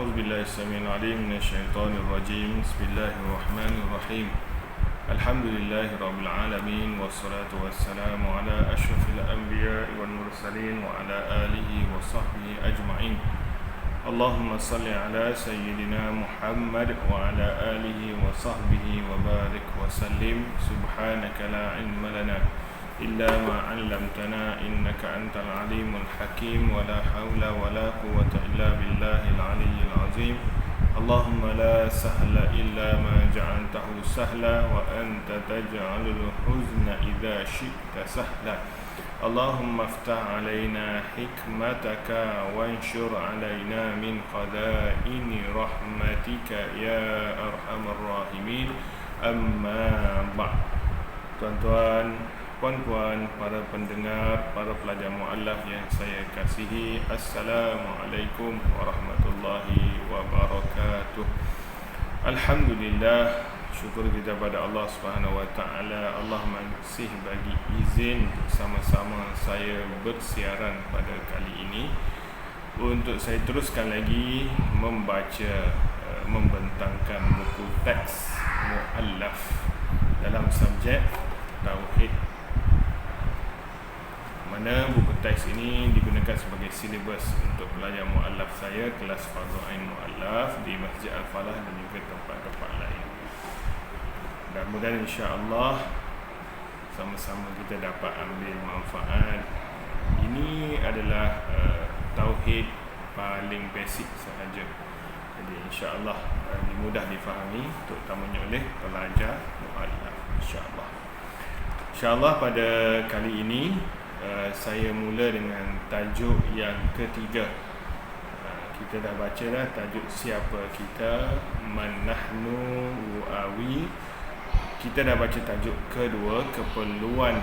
أعوذ بالله السميع العليم من الشيطان الرجيم. بسم الله الرحمن الرحيم. الحمد لله رب العالمين، والصلاة والسلام على أشرف الأنبياء والمرسلين وعلى آله وصحبه أجمعين. اللهم صل على سيدنا محمد وعلى آله وصحبه وبارك وسلم. سبحانك لا علم لنا إلا ما علمتنا إنك أنت العليم الحكيم، ولا حول ولا قوة إلا بالله العلي العظيم. اللهم لا سهل إلا ما جعلته سهلا، وأنت تجعل الحزن إذا شئت سهلا. اللهم افتح علينا حكمتك وانشر علينا من خزائن رحمتك يا أرحم الراحمين. أما بعد. Tuan-tuan, puan-puan, para pendengar, para pelajar mu'allaf yang saya kasihi, Assalamualaikum warahmatullahi wabarakatuh. Alhamdulillah, syukur kita pada Allah Subhanahu wa taala. Allah masih bagi izin untuk sama-sama saya bersiaran pada kali ini untuk saya teruskan lagi membentangkan buku teks mu'allaf dalam subjek tauhid, mana buku teks ini digunakan sebagai silibus untuk pelajar mu'allaf saya kelas Fardhu Ain Mu'allaf di Masjid Al-Falah dan juga tempat-tempat lain. Dan mudah-mudahan insya-Allah sama-sama kita dapat ambil manfaat. Ini adalah tauhid paling basic sahaja. Jadi insya-Allah mudah difahami terutamanya oleh pelajar mu'allaf insya-Allah. InsyaAllah pada kali ini saya mula dengan tajuk yang ketiga. Kita dah baca dah tajuk siapa kita, man nahnu wa'awi. Kita dah baca tajuk kedua, keperluan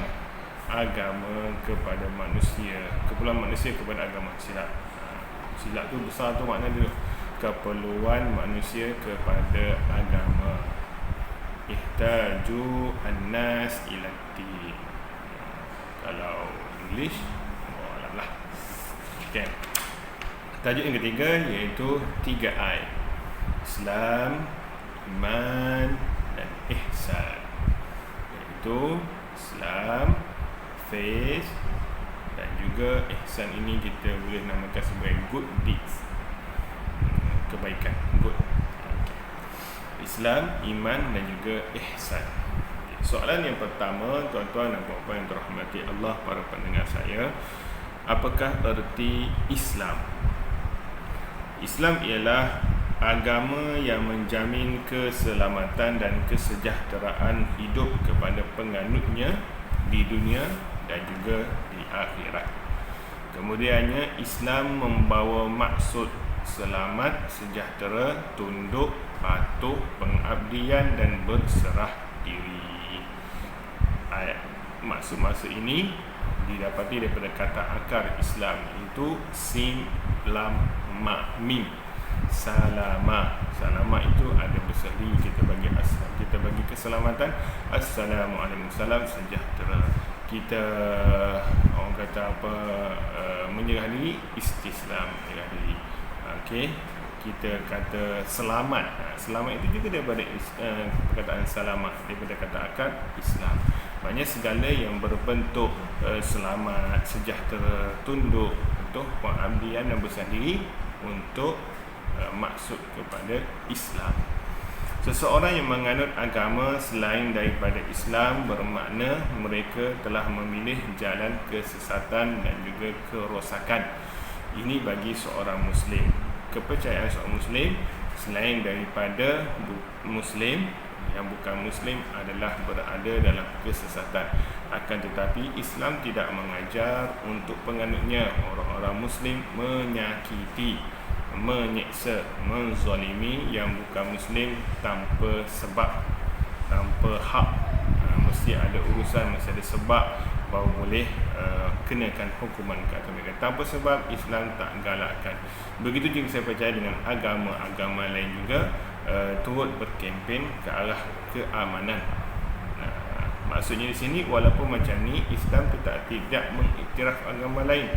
agama kepada manusia, keperluan manusia kepada agama. Silap tu besar tu makna dia, keperluan manusia kepada agama. Ihtaju an-nas ila din. Kalau English, alah. Okay. Tajuk yang ketiga iaitu 3I. Islam, iman dan ihsan. Iaitu Islam, faith dan juga ihsan. Ini kita boleh namakan sebagai good deeds, kebaikan, good. Islam, iman dan juga ihsan. Soalan yang pertama, tuan-tuan dan puan-puan yang dirahmati Allah, para pendengar saya, apakah erti Islam? Islam ialah agama yang menjamin keselamatan dan kesejahteraan hidup kepada penganutnya di dunia dan juga di akhirat. Kemudiannya, Islam membawa maksud selamat, sejahtera, tunduk, patuh, pengabdian dan berserah diri. Maksud-maksud ini didapati daripada kata akar Islam, itu sin, lam, ma, mim. Salama. Salama itu ada berseri, kita bagi asal, kita bagi keselamatan. Assalamualaikum, salam sejahtera. Kita orang kata apa, menyerah diri, istislam, menyerah diri. Okey, kita kata selamat. Selamat itu juga daripada perkataan selamat, daripada kata akar Islam. Maknanya segala yang berbentuk selamat, sejahtera, tunduk, untuk pengabdian dan berserah diri untuk maksud kepada Islam. Seseorang yang menganut agama selain daripada Islam bermakna mereka telah memilih jalan kesesatan dan juga kerosakan. Ini bagi seorang Muslim. Kepercayaan seorang Muslim selain daripada Muslim, yang bukan Muslim adalah berada dalam kesesatan. Akan tetapi Islam tidak mengajar untuk penganutnya, orang-orang Muslim, menyakiti, menyeksa, menzalimi yang bukan Muslim tanpa sebab, tanpa hak. Mesti ada urusan, mesti ada sebab baru boleh kenakan hukuman kata mereka. Tanpa sebab Islam tak galakkan. Begitu juga saya percaya dengan agama-agama lain juga turut berkempen ke arah keamanan. Maksudnya di sini, walaupun macam ni, Islam tidak mengiktiraf agama lain.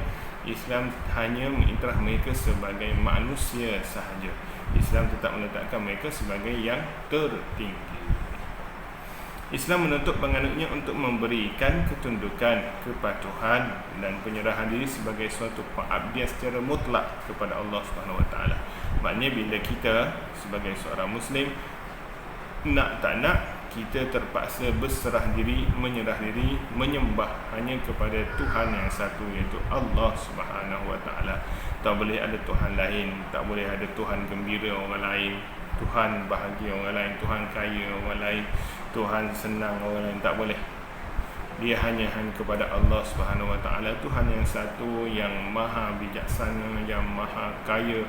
Islam hanya mengiktiraf mereka sebagai manusia sahaja. Islam tetap meletakkan mereka sebagai yang tertinggi. Islam menuntut penganutnya untuk memberikan ketundukan, kepatuhan dan penyerahan diri sebagai suatu pengabdian secara mutlak kepada Allah Subhanahu Wa Taala. Maknanya bila kita sebagai seorang Muslim nak tak nak, kita terpaksa berserah diri, menyerah diri, menyembah hanya kepada Tuhan yang satu, iaitu Allah Subhanahu Wa Taala. Tak boleh ada Tuhan lain, tak boleh ada Tuhan gembira orang lain, Tuhan bahagia orang lain, Tuhan kaya orang lain, Tuhan senang orang lain, tak boleh. Dia hanya kepada Allah Subhanahu Wa Taala, Tuhan yang satu, yang maha bijaksana, yang maha kaya,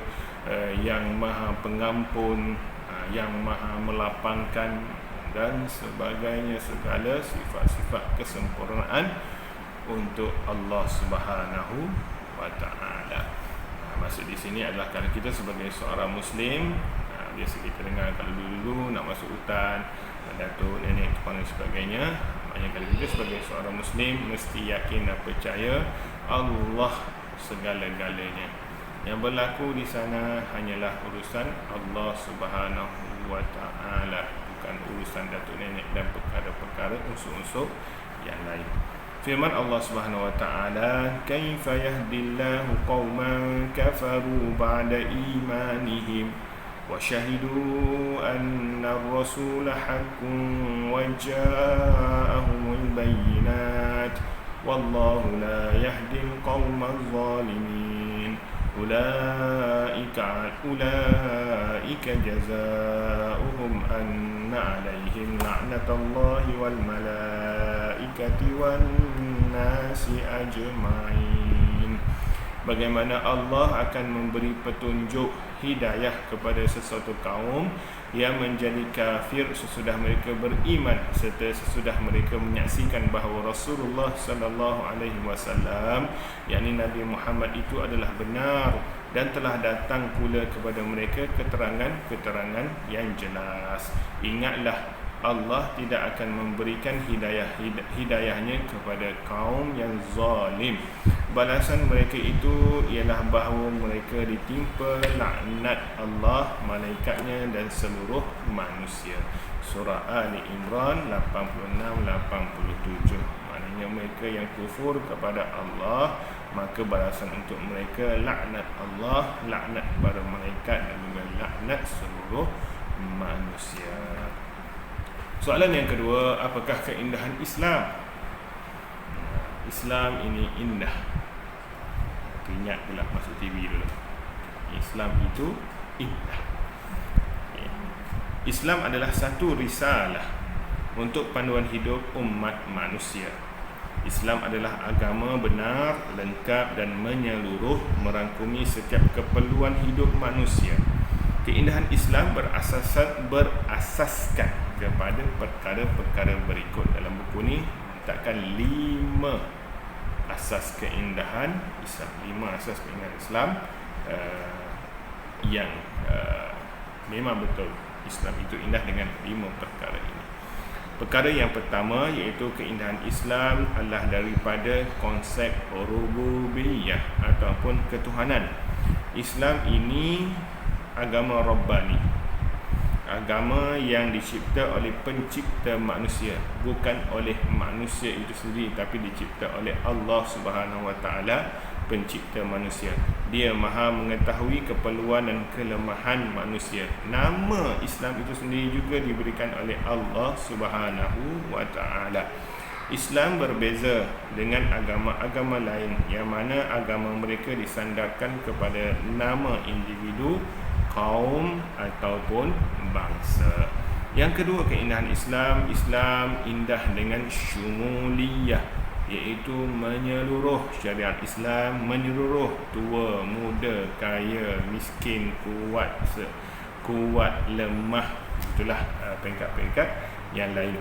yang maha pengampun, yang maha melapangkan dan sebagainya, segala sifat-sifat kesempurnaan untuk Allah Subhanahu Wa Taala. Maksud di sini adalah kalau kita sebagai seorang Muslim, biasa kita dengar kalau dulu nak masuk hutan, datuk, nenek, tupang dan sebagainya. Maknanya kalau kita sebagai seorang Muslim mesti yakin dan percaya Allah segala-galanya. Yang berlaku di sana hanyalah urusan Allah Subhanahu Wa Taala, bukan urusan datuk nenek dan perkara-perkara unsur-unsur yang lain. Firman Allah Subhanahu Wa Taala, "Kaifa yahdillahu qauman kafaru ba'da imanihim wa shahidu anna ar-rasula haqqun wa ja'ahumul bayyinat wallahu la yahdil qaumal zalimin ulaika jazaohum anna 'alaihim la'natullahi wal malaikati wan nasi ajma'in." Bagaimana Allah akan memberi petunjuk hidayah kepada sesuatu kaum yang menjadi kafir sesudah mereka beriman, serta sesudah mereka menyaksikan bahawa Rasulullah sallallahu alaihi wasallam, yakni Nabi Muhammad itu adalah benar, dan telah datang pula kepada mereka keterangan-keterangan yang jelas. Ingatlah, Allah tidak akan memberikan hidayahnya kepada kaum yang zalim. Balasan mereka itu ialah bahawa mereka ditimpa laknat Allah, malaikatnya dan seluruh manusia. Surah Ali Imran 86-87. Maknanya mereka yang kufur kepada Allah, maka balasan untuk mereka laknat Allah, laknat para malaikat dan juga laknat seluruh manusia. Soalan yang kedua, apakah keindahan Islam? Islam ini indah. Ingat pula masuk TV dulu. Islam itu indah. Islam adalah satu risalah untuk panduan hidup umat manusia. Islam adalah agama benar, lengkap dan menyeluruh, merangkumi setiap keperluan hidup manusia. Keindahan Islam berasaskan kepada perkara-perkara berikut. Dalam buku ni letakkan 5 asas keindahan Islam. 5 asas keindahan Islam yang memang betul Islam itu indah dengan 5 perkara ini. Perkara yang pertama iaitu keindahan Islam adalah daripada konsep rububiyah ataupun ketuhanan. Islam ini agama Rabbani, agama yang dicipta oleh pencipta manusia, bukan oleh manusia itu sendiri, tapi dicipta oleh Allah Subhanahu Wa Taala, pencipta manusia. Dia maha mengetahui keperluan dan kelemahan manusia. Nama Islam itu sendiri juga diberikan oleh Allah Subhanahu Wa Taala. Islam berbeza dengan agama-agama lain yang mana agama mereka disandarkan kepada nama individu, kaum ataupun bangsa. Yang kedua keindahan Islam, Islam indah dengan syumuliyah, iaitu menyeluruh. Syariat Islam menyeluruh, tua, muda, kaya, miskin, kuat, lemah. Itulah peringkat-peringkat yang lain.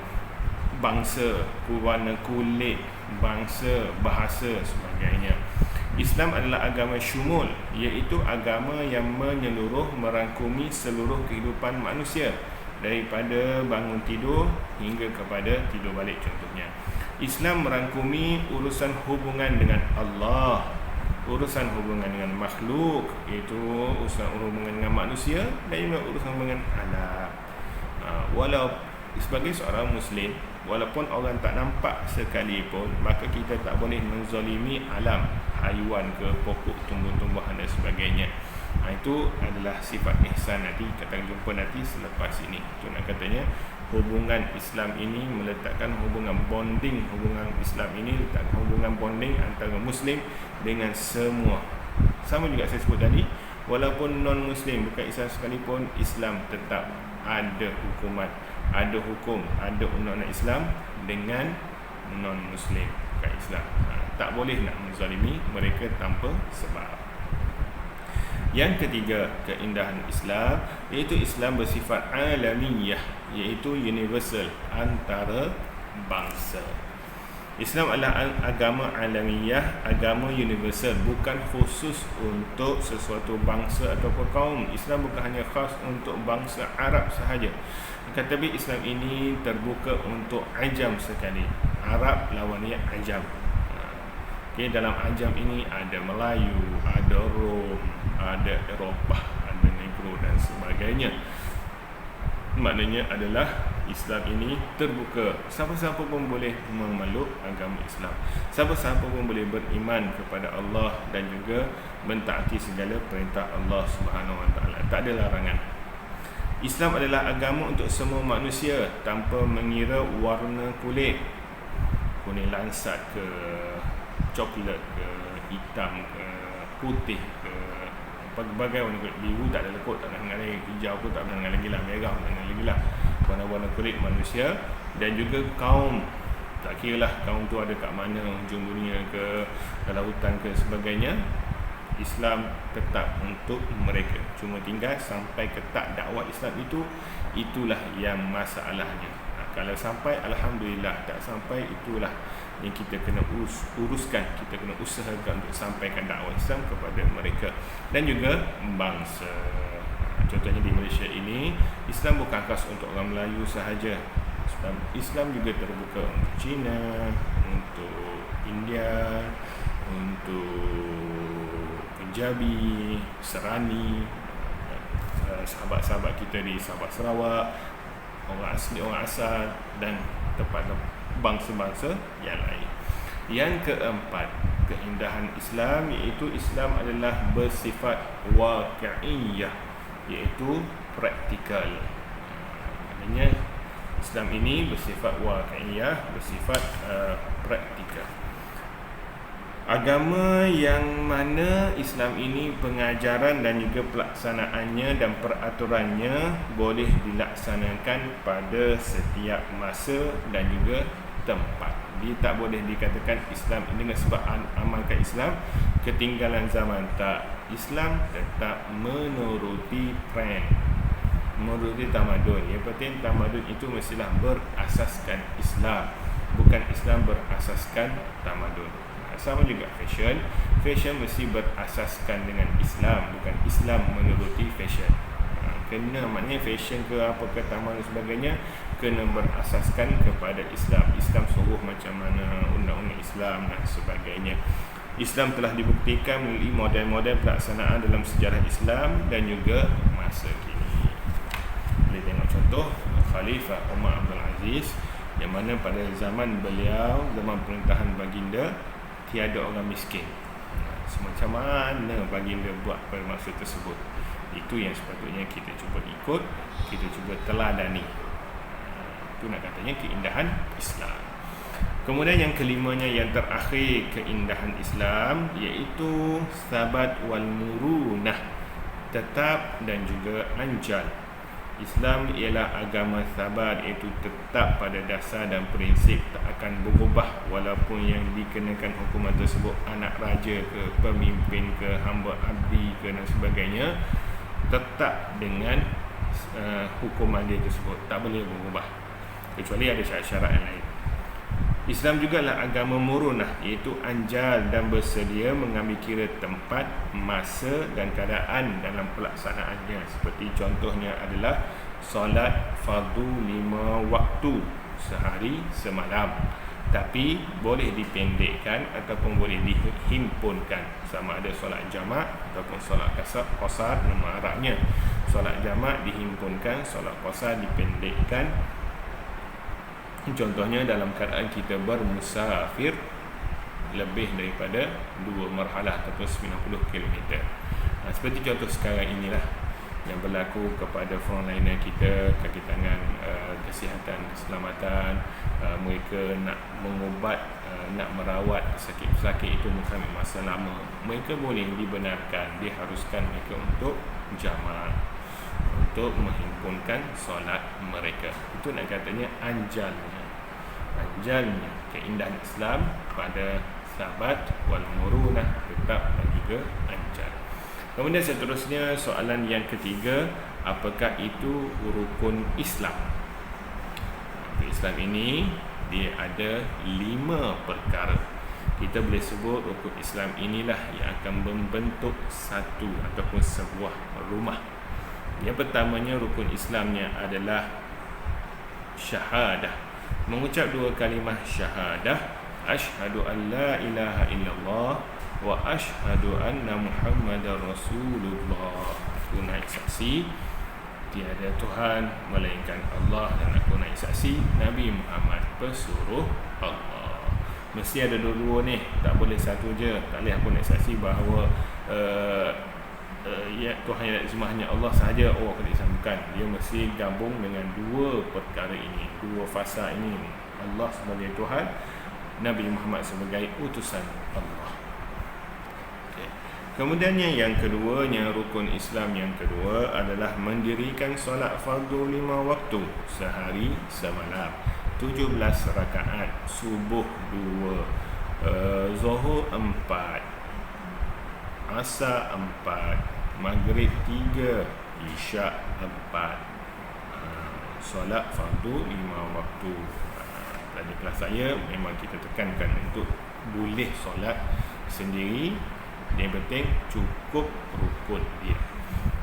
Bangsa, warna kulit, bangsa, bahasa, sebagainya. Islam adalah agama syumul, iaitu agama yang menyeluruh, merangkumi seluruh kehidupan manusia, daripada bangun tidur hingga kepada tidur balik contohnya. Islam merangkumi urusan hubungan dengan Allah, urusan hubungan dengan makhluk, iaitu urusan hubungan dengan manusia, dan juga urusan dengan alam. Walau sebagai seorang Muslim, walaupun orang tak nampak sekalipun, maka kita tak boleh menzalimi alam, haiwan ke, pokok, tumbuh-tumbuhan dan sebagainya. Itu adalah sifat ihsan. Nanti kita akan jumpa nanti selepas ini. Itu nak katanya hubungan Islam ini meletakkan hubungan bonding, hubungan Islam ini letakkan hubungan bonding antara Muslim dengan semua. Sama juga saya sebut tadi, walaupun non-Muslim, bukan Islam sekalipun, Islam tetap ada hukuman, ada hukum, ada undang-undang Islam dengan non-Muslim, bukan Islam. Tak boleh nak menzalimi mereka tanpa sebab. Yang ketiga, keindahan Islam, iaitu Islam bersifat alamiyah, iaitu universal, antara bangsa. Islam adalah agama alamiyah, agama universal, bukan khusus untuk sesuatu bangsa atau kaum. Islam bukan hanya khas untuk bangsa Arab sahaja, tetapi Islam ini terbuka untuk ajam sekali. Arab lawannya ajam. Dalam ajam ini ada Melayu, ada Rom, ada Eropah, ada Negro dan sebagainya. Maknanya adalah Islam ini terbuka. Siapa-siapa pun boleh memeluk agama Islam. Siapa-siapa pun boleh beriman kepada Allah dan juga mentaati segala perintah Allah Subhanahu Wa Taala. Tak ada larangan. Islam adalah agama untuk semua manusia tanpa mengira warna kulit. Kuning lansat ke, coklat ke, hitam ke, putih ke, berbagai warna kulit. Biru tak ada lekuk, tak ada mengalai. Hijau pun tak ada mengalai gila. Merah tak ada mengalai gila. Warna-warna kulit manusia. Dan juga kaum. Tak kira lah kaum tu ada kat mana, hujung dunia ke, dalam hutan ke, sebagainya. Islam tetap untuk mereka. Cuma tinggal sampai ke tak dakwah Islam itu, itulah yang masalahnya. Kalau sampai, alhamdulillah. Tak sampai, itulah yang kita kena uruskan. Kita kena usahakan untuk sampaikan dakwah Islam kepada mereka dan juga bangsa. Contohnya di Malaysia ini, Islam bukan khas untuk orang Melayu sahaja. Islam juga terbuka untuk Cina, untuk India, untuk Punjabi, Serani, sahabat-sahabat kita di Sabah, Sarawak, orang asli, orang asal, dan tempat bangsa-bangsa yang lain. Yang keempat, keindahan Islam, iaitu Islam adalah bersifat waqi'iyah, iaitu praktikal. Maknanya Islam ini bersifat waqi'iyah, bersifat praktikal. Agama yang mana Islam ini pengajaran dan juga pelaksanaannya dan peraturannya boleh dilaksanakan pada setiap masa dan juga tempat. Dia tak boleh dikatakan Islam dengan sebab amalkan Islam ketinggalan zaman. Tak. Islam tetap menuruti trend, menuruti tamadun. Yang penting tamadun itu mestilah berasaskan Islam, bukan Islam berasaskan tamadun. Sama juga fashion. Fashion mesti berasaskan dengan Islam, bukan Islam menuruti fashion. Kena, maknanya fashion ke apa ke taman dan sebagainya kena berasaskan kepada Islam. Islam suruh macam mana, undang-undang Islam dan sebagainya. Islam telah dibuktikan melalui model-model pelaksanaan dalam sejarah Islam dan juga masa kini. Boleh tengok contoh Khalifah Umar Abdul Aziz, yang mana pada zaman beliau, zaman pemerintahan baginda, tiada orang miskin. Semacam mana baginda buat pada masa tersebut. Itu yang sepatutnya kita cuba ikut, kita cuba teladani. Itu nak katanya keindahan Islam. Kemudian yang kelimanya, yang terakhir keindahan Islam, iaitu sabat wal murunah, tetap dan juga anjal. Islam ialah agama sabar, iaitu tetap pada dasar dan prinsip, tak akan berubah walaupun yang dikenakan hukuman tersebut anak raja ke, pemimpin ke, hamba abdi ke dan sebagainya, tetap dengan hukuman dia tersebut, tak boleh berubah kecuali ada syarat-syarat yang lain. Islam juga adalah agama murunah, iaitu anjal dan bersedia mengambil kira tempat, masa dan keadaan dalam pelaksanaannya. Seperti contohnya adalah solat fardu 5 waktu sehari semalam. tapi boleh dipendekkan ataupun boleh dihimpunkan, sama ada solat jamak ataupun solat qasar. Nama Arabnya solat jamak dihimpunkan, solat qasar dipendekkan. Contohnya dalam keadaan kita bermusafir lebih daripada 2 marhalah ataupun 90 km. Seperti contoh sekarang inilah yang berlaku kepada frontliner kita, kaki tangan kesihatan, keselamatan. Mereka nak mengubat, nak merawat pesakit-pesakit itu bukan masa lama. Mereka boleh dibenarkan, diharuskan mereka untuk jamak, untuk menghimpunkan solat mereka. Itu nak katanya anjalnya keindahan Islam pada sahabat wal murunah, tetap dan juga anjal. Kemudian seterusnya soalan yang ketiga, apakah itu rukun Islam? Islam ini dia ada 5 perkara. Kita boleh sebut rukun Islam inilah yang akan membentuk satu ataupun sebuah rumah. Yang pertamanya rukun Islamnya adalah syahadah. Mengucap 2 kalimah syahadah, asyhadu an la ilaha illallah wa asyhadu anna Muhammadar Rasulullah. Aku naik saksi tiada Tuhan melainkan Allah, dan aku naik saksi Nabi Muhammad pesuruh Allah. Mesti ada dua-dua ni, tak boleh satu je. Tak boleh aku naik saksi bahawa ya Tuhan yang disembah hanya Allah sahaja, aku tak disambungkan. Dia mesti gabung dengan 2 perkara ini, 2 fasa ini. Allah sebagai Tuhan, Nabi Muhammad sebagai utusan Allah. Kemudian yang keduanya, rukun Islam yang kedua adalah mendirikan solat fardu 5 waktu sehari semalam, 17 rakaat, subuh 2, zuhur 4, asar 4, maghrib 3, isyak 4. Solat fardu 5 waktu. Pada kelas saya memang kita tekankan untuk boleh solat sendiri. Yang penting cukup rukun dia.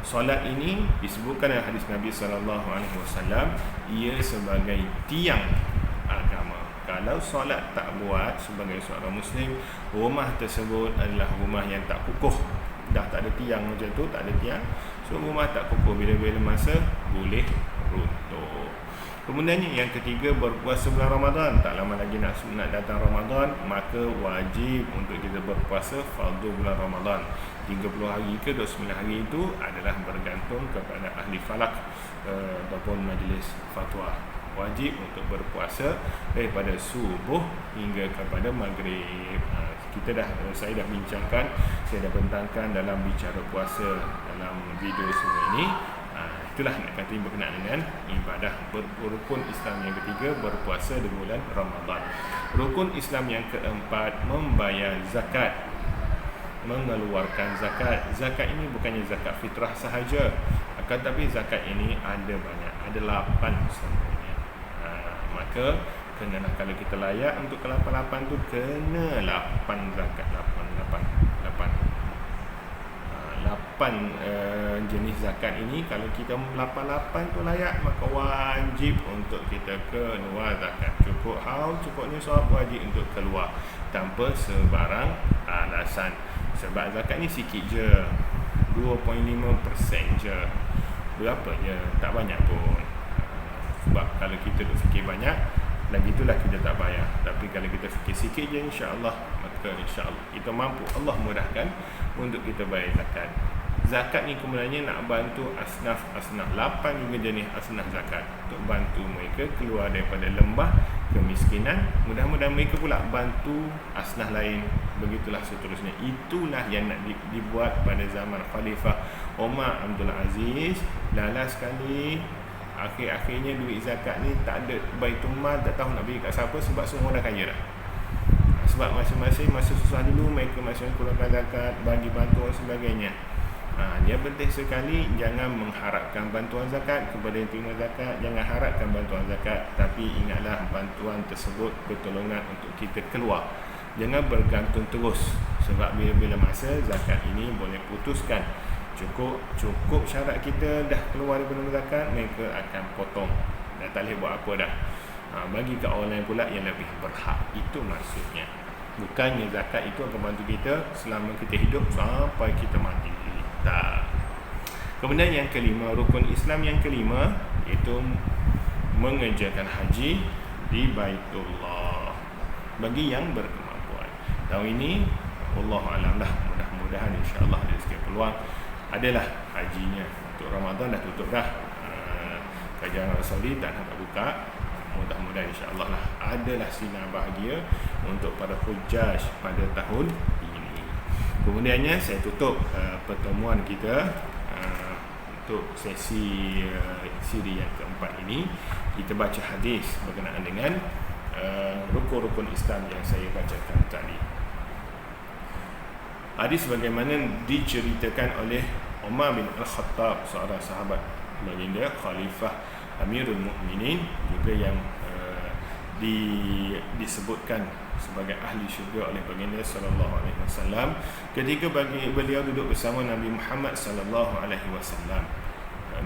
Solat ini disebutkan dalam hadis Nabi SAW, ia sebagai tiang agama. Kalau solat tak buat sebagai seorang Muslim, rumah tersebut adalah rumah yang tak kukuh. Dah tak ada tiang macam tu, tak ada tiang, so rumah tak kukuh, bila-bila masa boleh runtuh. Kemudian yang ketiga, berpuasa bulan Ramadan. Tak lama lagi nak datang Ramadan, maka wajib untuk kita berpuasa fardu bulan Ramadan. 30 hari ke 29 hari itu adalah bergantung kepada ahli falak ataupun majlis fatwa. Wajib untuk berpuasa daripada subuh hingga kepada maghrib. Saya dah bincangkan, saya dah bentangkan dalam bicara puasa dalam video semua ini. Itulah nak kata berkenaan dengan ibadah. Rukun Islam yang ketiga, berpuasa di bulan Ramadan. Rukun Islam yang keempat, membayar zakat, mengeluarkan zakat. Zakat ini bukannya zakat fitrah sahaja, akan tapi zakat ini ada banyak, ada 8 semuanya. Maka kenalah kalau kita layak untuk ke 88 tu, kena 8 zakat, 8 jenis zakat ini. Kalau kita 88 tu layak, maka wajib untuk kita keluar zakat. Cukupnya soal wajib untuk keluar tanpa sebarang alasan. Sebab zakat ni sikit je, 2.5% je. Berapa je? Tak banyak pun. Sebab kalau kita fikir banyak, lagi itulah kita tak bayar. Tapi kalau kita fikir sikit je, insya-Allah, maka insya-Allah kita mampu. Allah mudahkan untuk kita bayar zakat. Zakat ni kemudiannya nak bantu asnaf 8 juga jenis asnaf zakat, untuk bantu mereka keluar daripada lembah kemiskinan. Mudah-mudahan mereka pula bantu asnaf lain. Begitulah seterusnya. Itulah yang nak dibuat pada zaman Khalifah Umar Abdul Aziz. Lala sekali, akhir-akhirnya duit zakat ni tak ada, Baitul Mal tak tahu nak bagi kat siapa, sebab semua dah kaya dah. Sebab masing-masing masa susah dulu, mereka masing-masing keluarkan zakat, bagi bantuan sebagainya. Dia penting sekali, jangan mengharapkan bantuan zakat kepada yang terima zakat. Jangan harapkan bantuan zakat, tapi ingatlah bantuan tersebut pertolongan untuk kita keluar. Jangan bergantung terus, sebab bila-bila masa zakat ini boleh putuskan. Cukup syarat kita dah keluar daripada zakat, mereka akan potong. Dah tak boleh buat apa dah. Bagi ke orang lain pula yang lebih berhak. Itu maksudnya. Bukannya zakat itu akan bantu kita selama kita hidup sampai kita mati. Tak. Kemudian yang kelima, rukun Islam yang kelima, iaitu mengerjakan haji di Baitullah bagi yang berkemampuan. Tahun ini Allah alam lah, mudah-mudahan insya-Allah ada sikit peluang adalah hajinya. Untuk Ramadan dah tutup dah. Kerajaan Arab Saudi tak nak buka. Mudah-mudahan insya-Allah lah adalah sinar bahagia untuk para hujjaj pada tahun ini. Kemudiannya saya tutup pertemuan kita untuk sesi siri yang keempat ini. Kita baca hadis berkenaan dengan rukun-rukun Islam yang saya bacakan tadi. Hadis bagaimana diceritakan oleh Umar bin Al-Khattab, seorang sahabat baginda Khalifah Amirul Mukminin, juga yang disebutkan sebagai ahli syurga oleh baginda sallallahu alaihi wasallam ketika beliau duduk bersama Nabi Muhammad sallallahu alaihi wasallam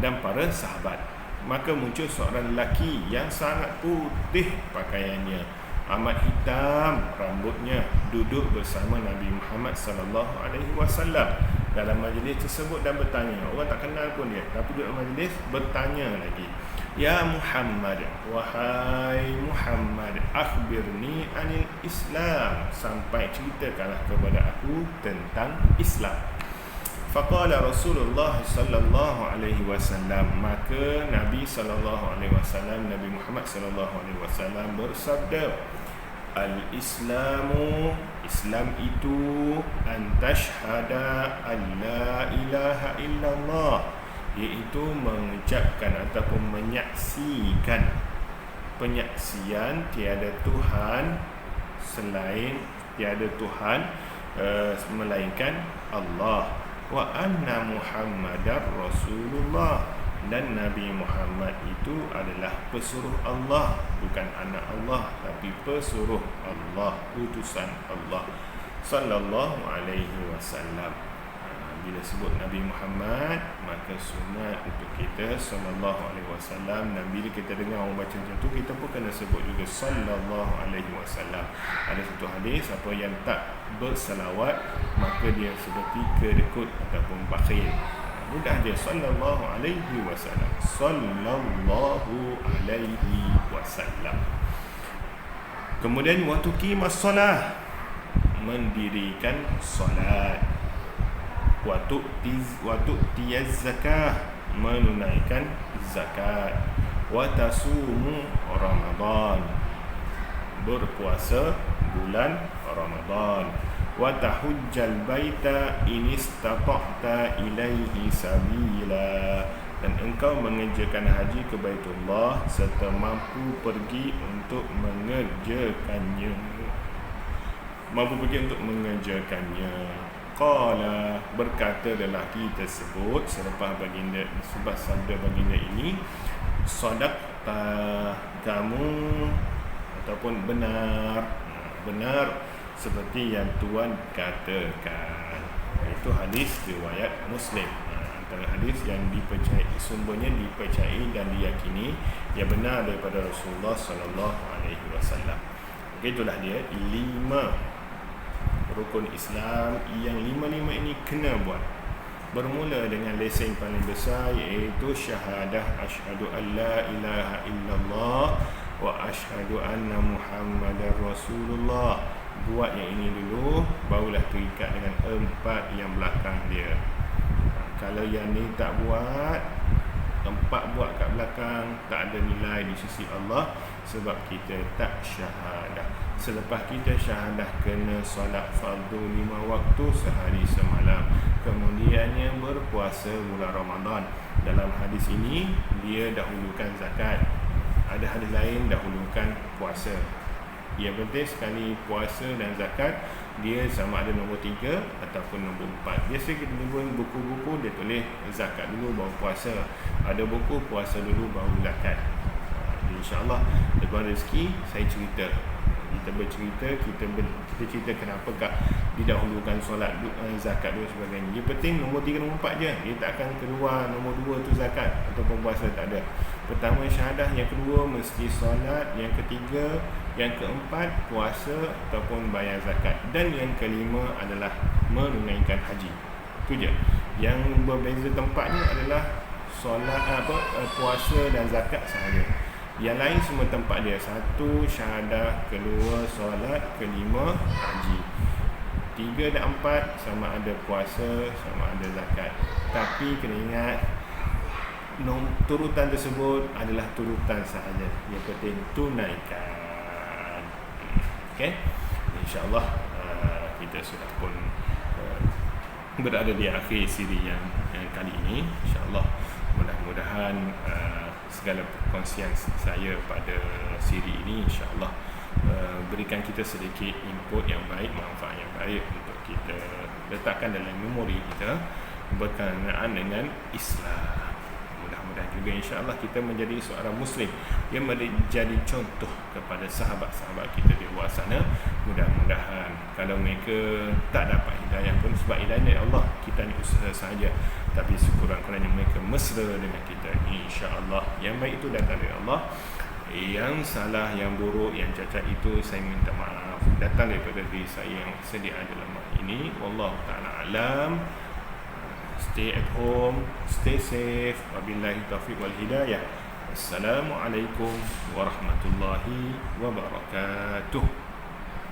dan para sahabat. Maka muncul seorang lelaki yang sangat putih pakaiannya, amat hitam rambutnya, duduk bersama Nabi Muhammad sallallahu alaihi wasallam dalam majlis tersebut dan bertanya. Orang tak kenal pun dia, tapi duduk dalam majlis bertanya lagi. Ya Muhammad, wahai Muhammad, akhbirni anil Islam, sampai ceritakanlah kepada aku tentang Islam. Faqala Rasulullah sallallahu alaihi wasallam, maka Nabi sallallahu alaihi wasallam, Nabi Muhammad sallallahu alaihi wasallam bersabda, al-Islamu, Islam itu antashhada an la ilaha illallah, iaitu mengucapkan ataupun menyaksikan penyaksian tiada Tuhan selain, tiada Tuhan melainkan Allah, wa anna Muhammadar Rasulullah, dan Nabi Muhammad itu adalah pesuruh Allah, bukan anak Allah tapi pesuruh Allah, utusan Allah sallallahu alaihi wasallam. Bila sebut Nabi Muhammad, maka sunat untuk kita sallallahu alaihi wasallam, dan bila kita dengar orang baca macam tu, kita pun kena sebut juga sallallahu alaihi wasallam. Ada satu hadis, apa yang tak berselawat maka dia seperti kedekut ataupun bakhil. Mudah je, sallallahu alaihi wasallam, sallallahu alaihi wasallam. Kemudian waktu qimas solah, mendirikan solat. Waktu tiyaz zakah, menunaikan zakat. Wa tasumu Ramadan, berpuasa bulan Ramadan. Wa tahujjal baita in istata'ta ilaihi sabila, dan engkau mengerjakan haji ke Baitullah serta mampu pergi untuk mengerjakannya. Qala, berkata lelaki tersebut selepas sabda baginda ini, sadaqta, kamu ataupun benar seperti yang Tuhan katakan. Itu hadis riwayat Muslim. Antara hadis yang dipercayai, sumbernya dipercayai dan diyakini yang benar daripada Rasulullah sallallahu alaihi wasallam. Itulah dia 5 rukun Islam yang 5 ini kena buat. Bermula dengan lesen paling besar, iaitu syahadah asyhadu an la ilaha illallah wa asyhadu anna Muhammadar Rasulullah. Buat yang ini dulu, barulah terikat dengan 4 yang belakang dia. Kalau yang ni tak buat, 4 buat kat belakang, tak ada nilai di sisi Allah, sebab kita tak syahadah. Selepas kita syahadah, kena solat fardu 5 waktu sehari semalam. Kemudiannya berpuasa bulan Ramadan. Dalam hadis ini dia dahulukan zakat. Ada hadis lain dahulukan puasa. Yang penting sekali puasa dan zakat, dia sama ada nombor 3 ataupun nombor 4. Biasa kita jumpa buku-buku dia tulis zakat dulu baru puasa. Ada buku puasa dulu baru zakat. InsyaAllah lepas rezeki saya cerita. Kita bercerita, kita cerita kenapa didahulukan solat, zakat dan sebagainya. Yang penting nombor 3, nombor 4 je. Dia tak akan keluar nombor 2 tu zakat ataupun puasa, tak ada. pertama syahadah, yang kedua mesti solat, yang ketiga, yang keempat puasa ataupun bayar zakat, dan yang kelima adalah menunaikan haji. Itu je. Yang berbeza tempatnya adalah solat, puasa dan zakat sahaja. Yang lain semua tempat dia. Satu syahadah, kedua solat, kelima haji. 3 dan 4 sama ada puasa, sama ada zakat. Tapi kena ingat, turutan tersebut adalah turutan sahaja. Yang penting tunaikan. Okay, InsyaAllah kita sudah pun berada di akhir siri yang kali ini. InsyaAllah mudah-mudahan segala perkongsian saya pada siri ini InsyaAllah berikan kita sedikit input yang baik, manfaat yang baik untuk kita letakkan dalam memori kita berkenaan dengan Islam. Mudah-mudahan juga insyaAllah kita menjadi seorang Muslim yang menjadi contoh kepada sahabat-sahabat kita di luar sana. Mudah-mudahan kalau mereka tak dapat hidayah pun, sebab hidayah dari Allah, kita ni usaha sahaja, tapi sekurang-kurangnya mereka mesra dengan kita. InsyaAllah yang baik itu datang dari Allah, yang salah, yang buruk, yang cacat itu saya minta maaf datang daripada diri saya yang sedia dalam hal ini. Wallahu ta'ala alam. Stay at home, stay safe. Wabillahi taufiq wal hidayah. Assalamualaikum warahmatullahi wabarakatuh.